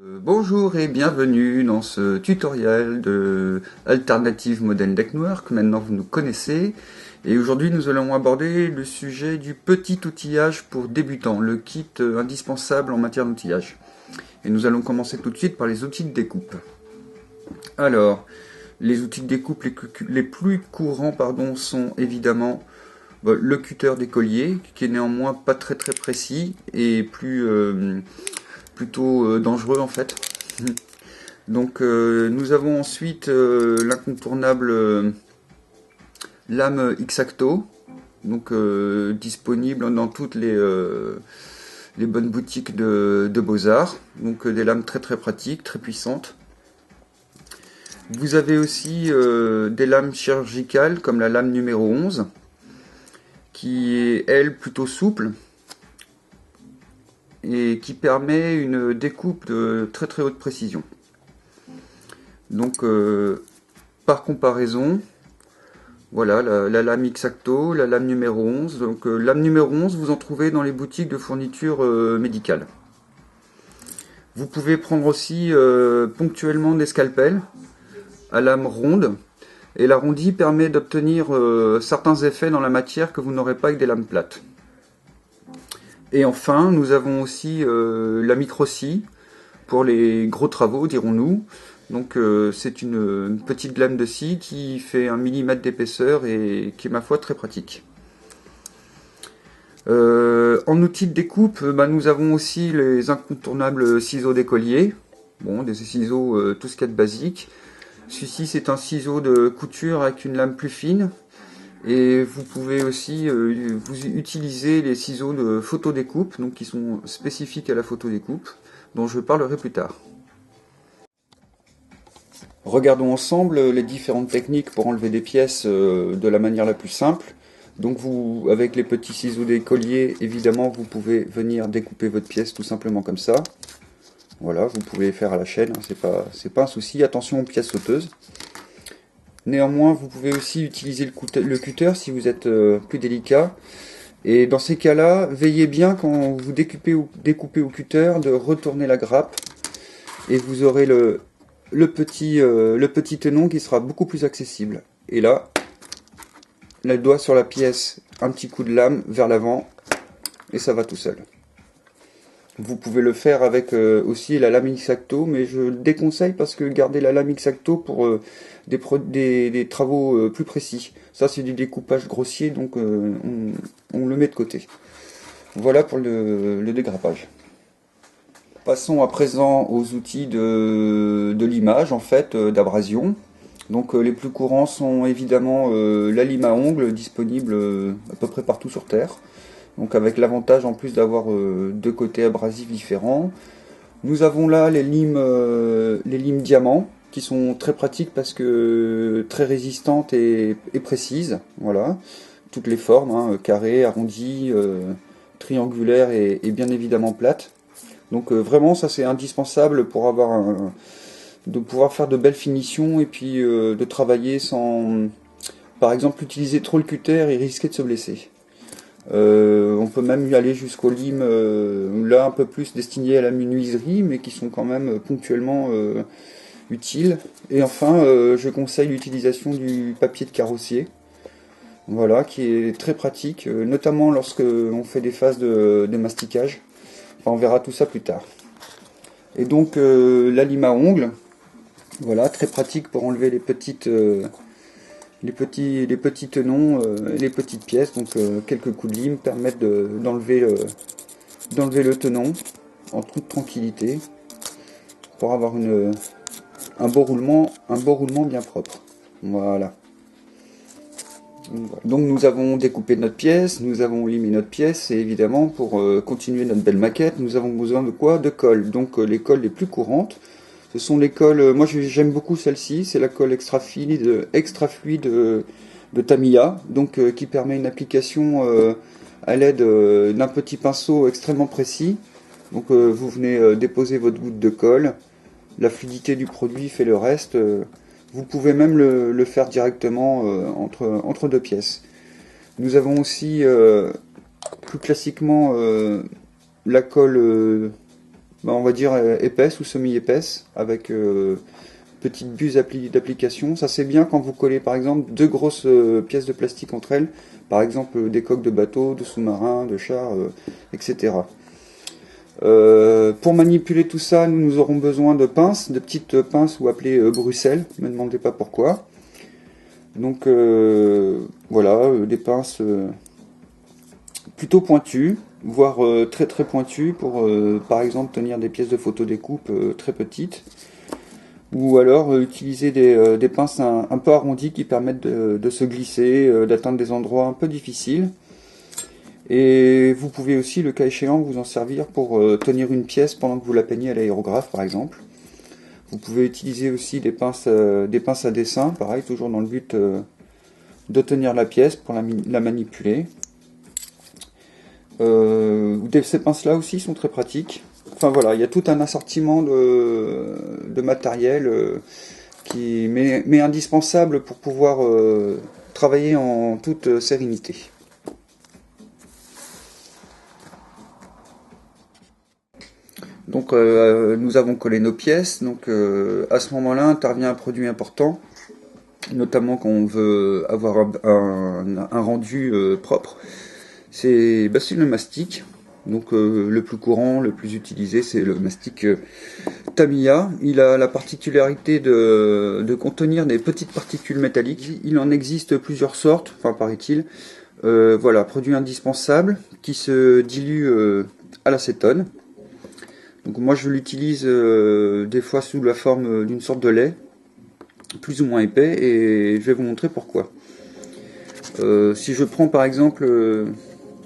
Bonjour et bienvenue dans ce tutoriel de Alternative Model Deckwork. Maintenant vous nous connaissez et aujourd'hui nous allons aborder le sujet du petit outillage pour débutants, le kit indispensable en matière d'outillage. Et nous allons commencer tout de suite par les outils de découpe. Alors, les outils de découpe les plus courants sont évidemment le cutter d'écolier, qui est néanmoins pas très précis et plutôt dangereux en fait. Donc nous avons ensuite l'incontournable lame X-Acto, donc disponible dans toutes les bonnes boutiques de Beaux-Arts. Donc des lames très pratiques, très puissantes. Vous avez aussi des lames chirurgicales comme la lame numéro 11, qui est elle plutôt souple et qui permet une découpe de très haute précision. Donc par comparaison, voilà la lame X-Acto, la lame numéro 11. Donc lame numéro 11, vous en trouvez dans les boutiques de fourniture médicale. Vous pouvez prendre aussi ponctuellement des scalpels à lame ronde, et l'arrondi permet d'obtenir certains effets dans la matière que vous n'aurez pas avec des lames plates. Et enfin, nous avons aussi la micro-scie pour les gros travaux, dirons-nous. Donc c'est une petite lame de scie qui fait 1 mm d'épaisseur et qui est, ma foi, très pratique. En outil de découpe, nous avons aussi les incontournables ciseaux d'écolier. Bon, des ciseaux tout ce qu'il y a de basique. Celui-ci, c'est un ciseau de couture avec une lame plus fine. Et vous pouvez aussi vous utiliser les ciseaux de photo découpe, donc qui sont spécifiques à la photo découpe, dont je parlerai plus tard. Regardons ensemble les différentes techniques pour enlever des pièces de la manière la plus simple. Donc vous, avec les petits ciseaux d'écolier, évidemment, vous pouvez venir découper votre pièce tout simplement comme ça. Voilà, vous pouvez les faire à la chaîne, hein, c'est pas un souci. Attention aux pièces sauteuses. Néanmoins, vous pouvez aussi utiliser le cutter si vous êtes plus délicat. Et dans ces cas-là, veillez bien quand vous découpez au cutter de retourner la grappe. Et vous aurez le petit tenon qui sera beaucoup plus accessible. Et là, le doigt sur la pièce, un petit coup de lame vers l'avant, et ça va tout seul. Vous pouvez le faire avec aussi la lame X-Acto, mais je le déconseille parce que garder la lame X-Acto pour des travaux plus précis. Ça, c'est du découpage grossier, donc on le met de côté. Voilà pour le dégrappage. Passons à présent aux outils de limage, en fait, d'abrasion. Donc les plus courants sont évidemment la lime à ongles, disponible à peu près partout sur Terre. Donc avec l'avantage en plus d'avoir deux côtés abrasifs différents. Nous avons là les limes diamants, qui sont très pratiques parce que très résistantes et précises. Voilà, toutes les formes, hein, carré, arrondi, triangulaire et bien évidemment plate. Donc vraiment ça c'est indispensable pour avoir de pouvoir faire de belles finitions et puis de travailler sans, par exemple, utiliser trop le cutter et risquer de se blesser. On peut même y aller jusqu'aux limes là un peu plus destinées à la menuiserie, mais qui sont quand même ponctuellement utiles. Et enfin, je conseille l'utilisation du papier de carrossier, voilà, qui est très pratique, notamment lorsque on fait des phases de masticage. Enfin, on verra tout ça plus tard. Et donc la lime à ongles, voilà, très pratique pour enlever les petits tenons, les petites pièces. Donc quelques coups de lime permettent d'enlever le tenon en toute tranquillité pour avoir un beau roulement bien propre. Voilà. Donc nous avons découpé notre pièce, nous avons limé notre pièce, et évidemment pour continuer notre belle maquette, nous avons besoin de quoi? De colle. Donc les colles les plus courantes, ce sont les colles, moi j'aime beaucoup celle-ci, c'est la colle extra fluide de Tamiya, donc qui permet une application à l'aide d'un petit pinceau extrêmement précis. Donc vous venez déposer votre goutte de colle, la fluidité du produit fait le reste. Vous pouvez même le faire directement entre deux pièces. Nous avons aussi plus classiquement la colle on va dire épaisse ou semi-épaisse, avec petite buse d'application. Ça c'est bien quand vous collez par exemple deux grosses pièces de plastique entre elles, par exemple des coques de bateaux, de sous-marins, de chars, etc. Pour manipuler tout ça, nous aurons besoin de pinces, de petites pinces ou appelées Bruxelles, ne me demandez pas pourquoi. Donc voilà, des pinces plutôt pointues, voire très très pointues pour par exemple tenir des pièces de photo découpe très petites. Ou alors utiliser des pinces un peu arrondies qui permettent de se glisser, d'atteindre des endroits un peu difficiles. Et vous pouvez aussi, le cas échéant, vous en servir pour tenir une pièce pendant que vous la peignez à l'aérographe, par exemple. Vous pouvez utiliser aussi des pinces à dessin, pareil, toujours dans le but de tenir la pièce pour la manipuler. Ces pinces-là aussi sont très pratiques. Enfin voilà, il y a tout un assortiment de matériel mais indispensable pour pouvoir travailler en toute sérénité. Donc nous avons collé nos pièces, donc à ce moment-là intervient un produit important, notamment quand on veut avoir un rendu propre, c'est le mastic. Donc le plus courant, le plus utilisé, c'est le mastic Tamiya. Il a la particularité de contenir des petites particules métalliques. Il en existe plusieurs sortes, enfin paraît-il. Voilà, produit indispensable qui se dilue à l'acétone. Donc moi je l'utilise des fois sous la forme d'une sorte de lait, plus ou moins épais, et je vais vous montrer pourquoi. Si je prends par exemple,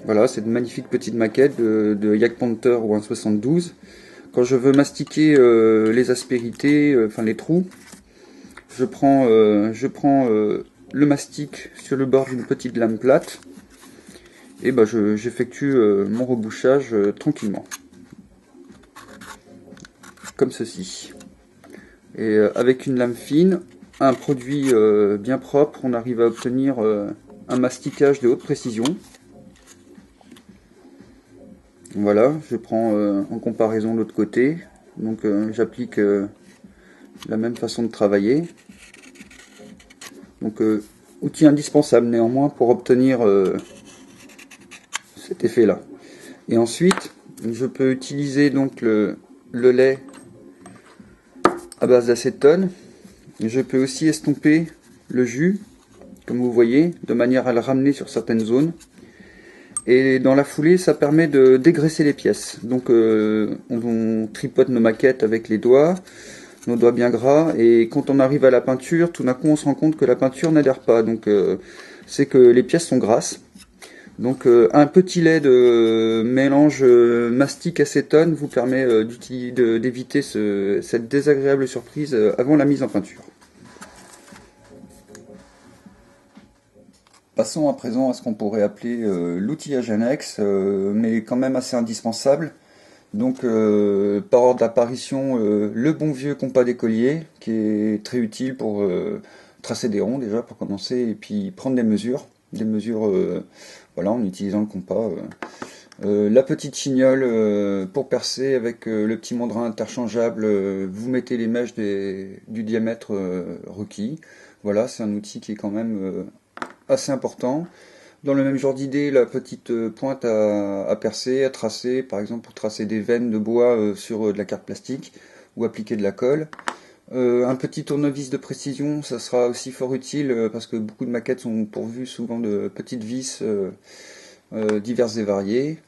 voilà, cette magnifique petite maquette de Yak Panther ou un 72, quand je veux mastiquer les aspérités, enfin les trous, je prends le mastic sur le bord d'une petite lame plate, et ben j'effectue mon rebouchage tranquillement. Comme ceci. Et avec une lame fine, un produit bien propre, on arrive à obtenir un masticage de haute précision. Voilà, je prends en comparaison l'autre côté, donc j'applique la même façon de travailler. Donc outil indispensable néanmoins pour obtenir cet effet là. Et ensuite, je peux utiliser donc le lait à base d'acétone. Je peux aussi estomper le jus, comme vous voyez, de manière à le ramener sur certaines zones. Et dans la foulée, ça permet de dégraisser les pièces. Donc on tripote nos maquettes avec les doigts, nos doigts bien gras, et quand on arrive à la peinture, tout d'un coup on se rend compte que la peinture n'adhère pas. Donc c'est que les pièces sont grasses. Donc un petit lait de mélange mastic-acétone vous permet d'éviter cette désagréable surprise avant la mise en peinture. Passons à présent à ce qu'on pourrait appeler l'outillage annexe, mais quand même assez indispensable. Donc par ordre d'apparition, le bon vieux compas d'écolier, qui est très utile pour tracer des ronds déjà pour commencer, et puis prendre des mesures voilà, en utilisant le compas. La petite chignole pour percer avec le petit mandrin interchangeable, vous mettez les mèches du diamètre requis. Voilà, c'est un outil qui est quand même assez important. Dans le même genre d'idée, la petite pointe à percer, à tracer, par exemple pour tracer des veines de bois sur de la carte plastique ou appliquer de la colle. Un petit tournevis de précision, ça sera aussi fort utile parce que beaucoup de maquettes sont pourvues souvent de petites vis diverses et variées.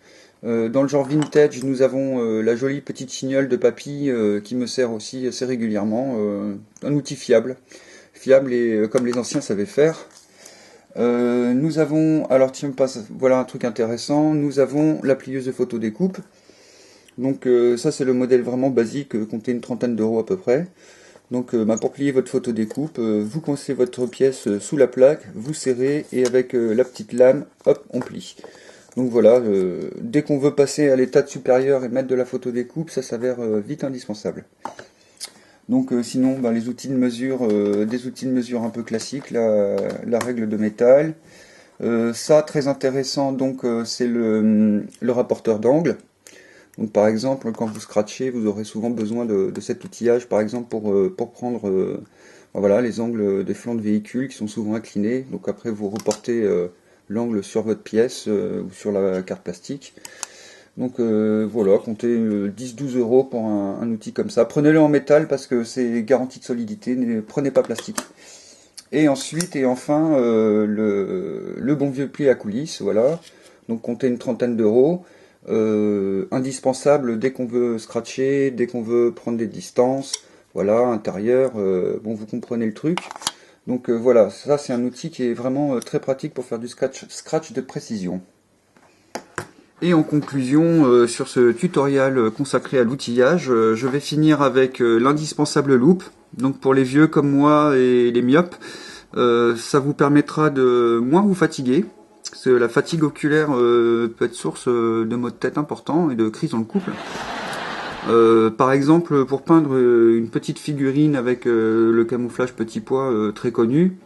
Dans le genre vintage, nous avons la jolie petite chignole de papy qui me sert aussi assez régulièrement. Un outil fiable et comme les anciens savaient faire. Nous avons, alors tiens, voilà un truc intéressant, nous avons la plieuse de photo découpe. Donc ça c'est le modèle vraiment basique, comptez une trentaine d'euros à peu près. Donc pour plier votre photo découpe, vous coincez votre pièce sous la plaque, vous serrez et avec la petite lame, hop, on plie. Donc voilà, dès qu'on veut passer à l'étape supérieure et mettre de la photo découpe, ça s'avère vite indispensable. Donc sinon, les outils de mesure, des outils de mesure un peu classiques, la règle de métal. Ça, très intéressant, donc c'est le rapporteur d'angle. Donc par exemple, quand vous scratchez, vous aurez souvent besoin de cet outillage, par exemple pour prendre voilà, les angles des flancs de véhicules qui sont souvent inclinés. Donc après, vous reportez l'angle sur votre pièce ou sur la carte plastique. Donc voilà, comptez 10-12 euros pour un outil comme ça. Prenez-le en métal parce que c'est garantie de solidité, ne prenez pas plastique. Et ensuite, et enfin, le bon vieux pli à coulisses, voilà. Donc comptez une trentaine d'euros. Indispensable dès qu'on veut scratcher, dès qu'on veut prendre des distances, voilà, intérieur, bon vous comprenez le truc. Donc voilà, ça c'est un outil qui est vraiment très pratique pour faire du scratch de précision. Et en conclusion, sur ce tutoriel consacré à l'outillage, je vais finir avec l'indispensable loupe. Donc pour les vieux comme moi et les myopes, ça vous permettra de moins vous fatiguer. Parce que la fatigue oculaire peut être source de maux de tête importants et de crise dans le couple. Par exemple, pour peindre une petite figurine avec le camouflage petit pois très connu,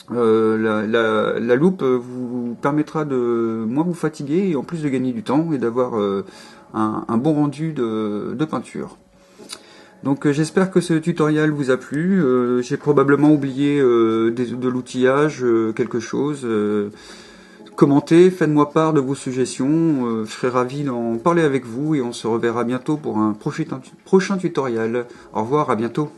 la loupe vous permettra de moins vous fatiguer et en plus de gagner du temps et d'avoir un bon rendu de peinture. Donc j'espère que ce tutoriel vous a plu. J'ai probablement oublié de l'outillage, quelque chose. Commentez, faites-moi part de vos suggestions. Je serai ravi d'en parler avec vous et on se reverra bientôt pour un prochain tutoriel. Au revoir, à bientôt.